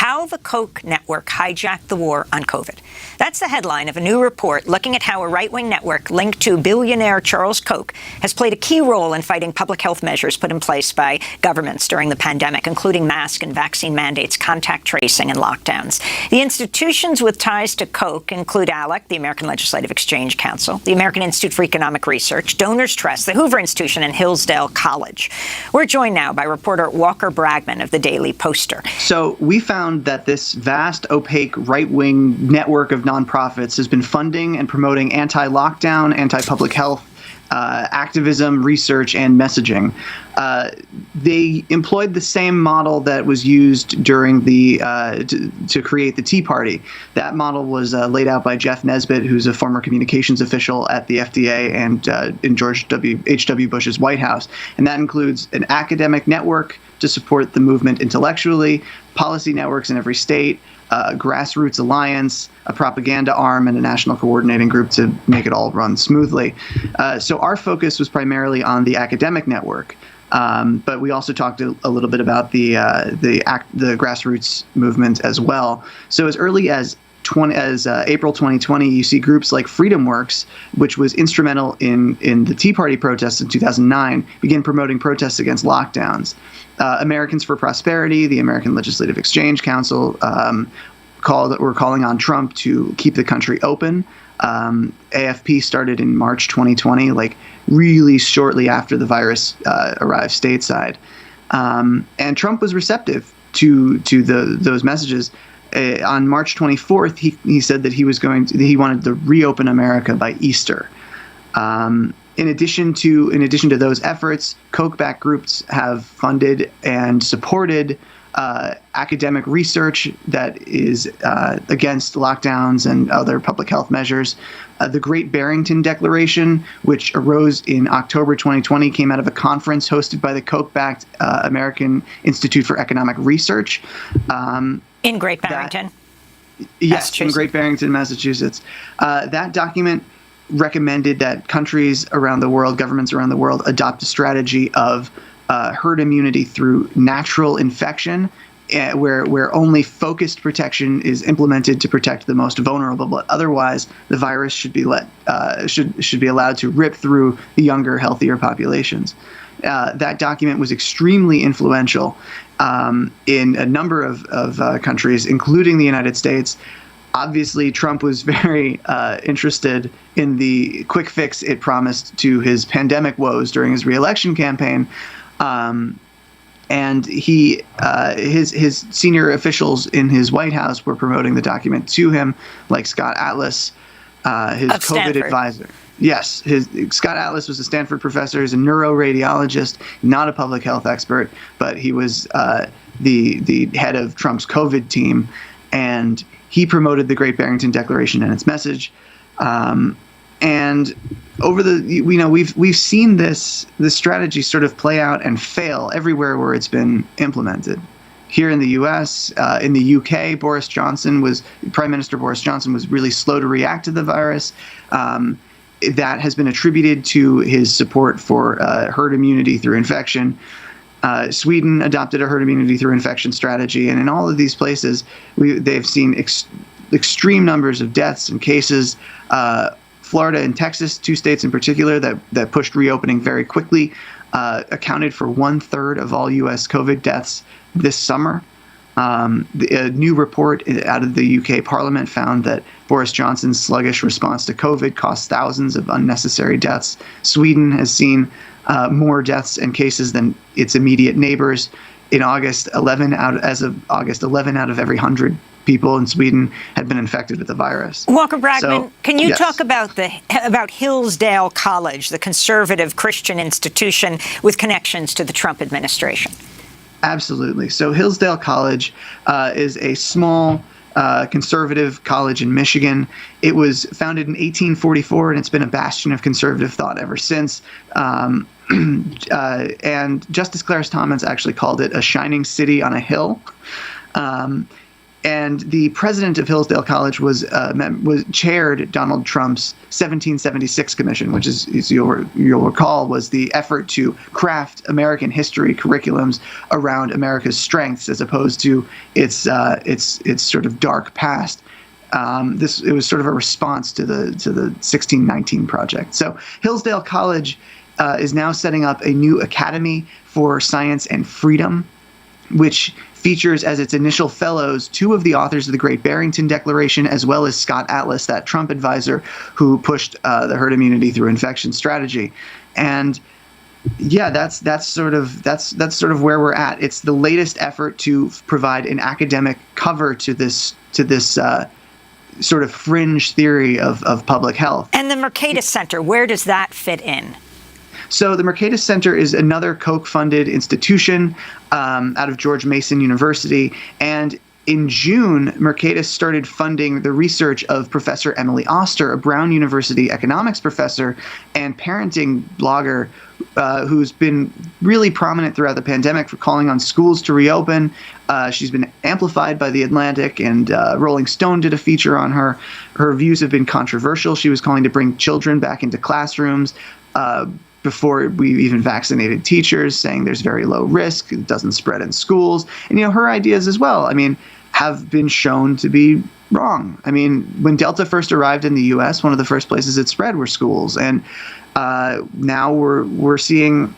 How the Koch network hijacked the war on COVID. That's the headline of a new report looking at how a right-wing network linked to billionaire Charles Koch has played a key role in fighting public health measures put in place by governments during the pandemic, including mask and vaccine mandates, contact tracing, and lockdowns. The institutions with ties to Koch include ALEC, the American Legislative Exchange Council, the American Institute for Economic Research, Donors Trust, the Hoover Institution, and Hillsdale College. We're joined now by reporter Walker Bragman of the Daily Poster. So we found that this vast, opaque, right-wing network of nonprofits has been funding and promoting anti-lockdown, anti-public health, activism, research, and messaging. They employed the same model that was used during the to create the Tea Party. That model was laid out by Jeff Nesbitt, who's a former communications official at the FDA and in George H.W. Bush's White House. And that includes an academic network to support the movement intellectually, policy networks in every state, a grassroots alliance, a propaganda arm, and a national coordinating group to make it all run smoothly. So our focus was primarily on the academic network, but we also talked a little bit about the grassroots movement as well. So as early as April 2020, you see groups like FreedomWorks, which was instrumental in the Tea Party protests in 2009, begin promoting protests against lockdowns. Americans for Prosperity, the American Legislative Exchange Council, were calling on Trump to keep the country open. AFP started in March 2020, like really shortly after the virus arrived stateside. And Trump was receptive to those messages. On March 24th, he said that he wanted to reopen America by Easter. In addition to those efforts, Koch-backed groups have funded and supported academic research that is against lockdowns and other public health measures. The Great Barrington Declaration, which arose in October 2020, came out of a conference hosted by the Koch-backed American Institute for Economic Research. In Great Barrington? Yes, in Great Barrington, Massachusetts. That document recommended that countries around the world, governments around the world, adopt a strategy of herd immunity through natural infection, where only focused protection is implemented to protect the most vulnerable, but otherwise the virus should be allowed to rip through the younger, healthier populations. That document was extremely influential in a number of countries, including the United States. Obviously, Trump was very interested in the quick fix it promised to his pandemic woes during his reelection campaign. And his senior officials in his White House were promoting the document to him, like Scott Atlas, his COVID Stanford advisor. Yes, Scott Atlas was a Stanford professor. He's a neuroradiologist, not a public health expert, but he was the head of Trump's COVID team, and he promoted the Great Barrington Declaration and its message. And over we've seen this strategy sort of play out and fail everywhere where it's been implemented. Here in the U.S., in the U.K., Prime Minister Boris Johnson was really slow to react to the virus. That has been attributed to his support for herd immunity through infection. Sweden adopted a herd immunity through infection strategy, and in all of these places, they've seen extreme numbers of deaths and cases. Florida and Texas, two states in particular that pushed reopening very quickly, accounted for 1/3 of all U.S. COVID deaths this summer. A new report out of the UK Parliament found that Boris Johnson's sluggish response to COVID cost thousands of unnecessary deaths. Sweden has seen more deaths and cases than its immediate neighbors. In August, 11 out of every 100 people in Sweden had been infected with the virus. Walker Bragman, can you talk about Hillsdale College, the conservative Christian institution with connections to the Trump administration? Absolutely. So Hillsdale College is a small conservative college in Michigan. It was founded in 1844, and it's been a bastion of conservative thought ever since. And Justice Clarence Thomas actually called it a shining city on a hill. And the president of Hillsdale College was chaired Donald Trump's 1776 commission, which is, as you'll recall, was the effort to craft American history curriculums around America's strengths as opposed to its sort of dark past. It was sort of a response to the 1619 project. So Hillsdale College is now setting up a new academy for science and freedom, which features as its initial fellows two of the authors of the Great Barrington Declaration, as well as Scott Atlas, that Trump advisor who pushed the herd immunity through infection strategy. And yeah, that's sort of where we're at. It's the latest effort to provide an academic cover to this sort of fringe theory of public health. And the Mercatus Center, where does that fit in? So the Mercatus Center is another Koch-funded institution out of George Mason University. And in June, Mercatus started funding the research of Professor Emily Oster, a Brown University economics professor and parenting blogger who's been really prominent throughout the pandemic for calling on schools to reopen. She's been amplified by The Atlantic, and Rolling Stone did a feature on her. Her views have been controversial. She was calling to bring children back into classrooms before we even vaccinated teachers, saying there's very low risk, it doesn't spread in schools. And, her ideas as well, have been shown to be wrong. When Delta first arrived in the U.S., one of the first places it spread were schools. And now we're seeing,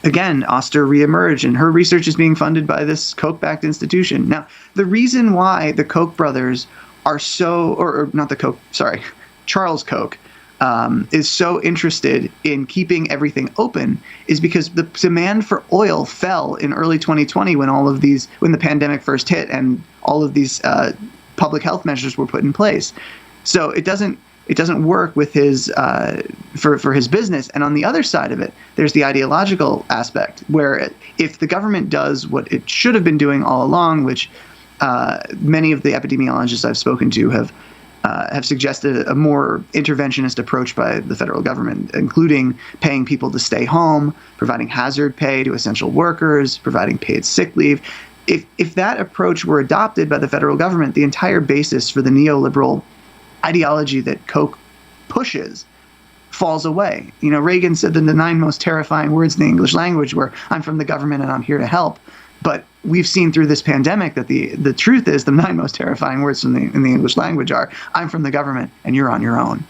again, Oster reemerge, and her research is being funded by this Koch-backed institution. Now, the reason why the Koch brothers are Charles Koch, is so interested in keeping everything open is because the demand for oil fell in early 2020 when the pandemic first hit and all of these public health measures were put in place. So it doesn't work with his for his business. And on the other side of it, there's the ideological aspect where if the government does what it should have been doing all along, which many of the epidemiologists I've spoken to have suggested a more interventionist approach by the federal government, including paying people to stay home, providing hazard pay to essential workers, providing paid sick leave. If that approach were adopted by the federal government, the entire basis for the neoliberal ideology that Koch pushes falls away. Reagan said that the 9 most terrifying words in the English language were, "I'm from the government and I'm here to help." But we've seen through this pandemic that the truth is the 9 most terrifying words in the English language are, "I'm from the government and you're on your own."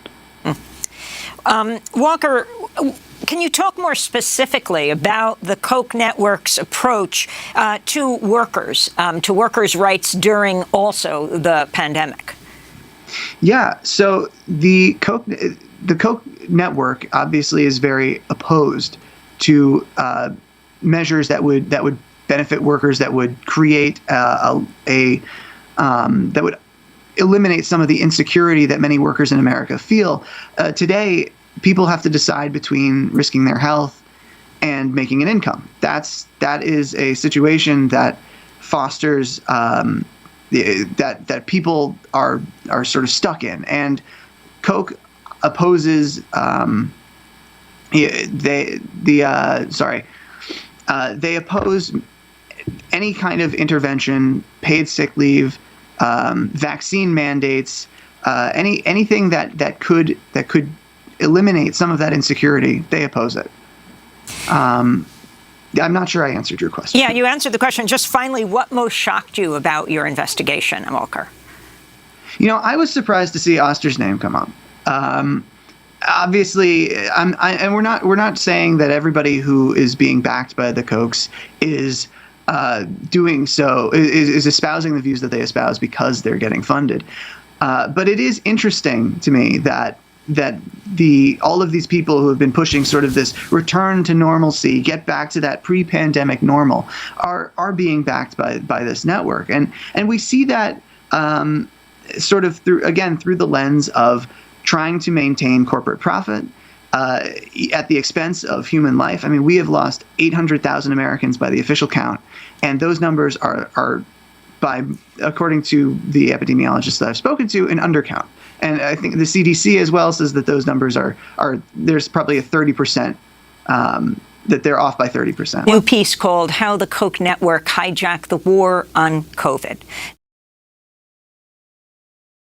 Walker, can you talk more specifically about the Koch network's approach to workers' rights during also the pandemic? Yeah, so the Koch network obviously is very opposed to measures that would benefit workers, that would create that would eliminate some of the insecurity that many workers in America feel. Today, people have to decide between risking their health and making an income. That is a situation that fosters that people are sort of stuck in. And Koch opposes they oppose any kind of intervention, paid sick leave, vaccine mandates, anything that could eliminate some of that insecurity. They oppose it. I'm not sure I answered your question. Yeah, you answered the question. Just finally, what most shocked you about your investigation, Walker? I was surprised to see Oster's name come up. Obviously, and we're not saying that everybody who is being backed by the Kochs is doing so is espousing the views that they espouse because they're getting funded. But it is interesting to me that all of these people who have been pushing sort of this return to normalcy, get back to that pre-pandemic normal, are being backed by this network, and we see that sort of through the lens of trying to maintain corporate profit at the expense of human life. We have lost 800,000 Americans by the official count, and those numbers are according to the epidemiologists that I've spoken to, an undercount. And I think the CDC as well says that those numbers are there's probably a 30%, that they're off by 30%. New piece called "How the Koch Network Hijacked the War on COVID."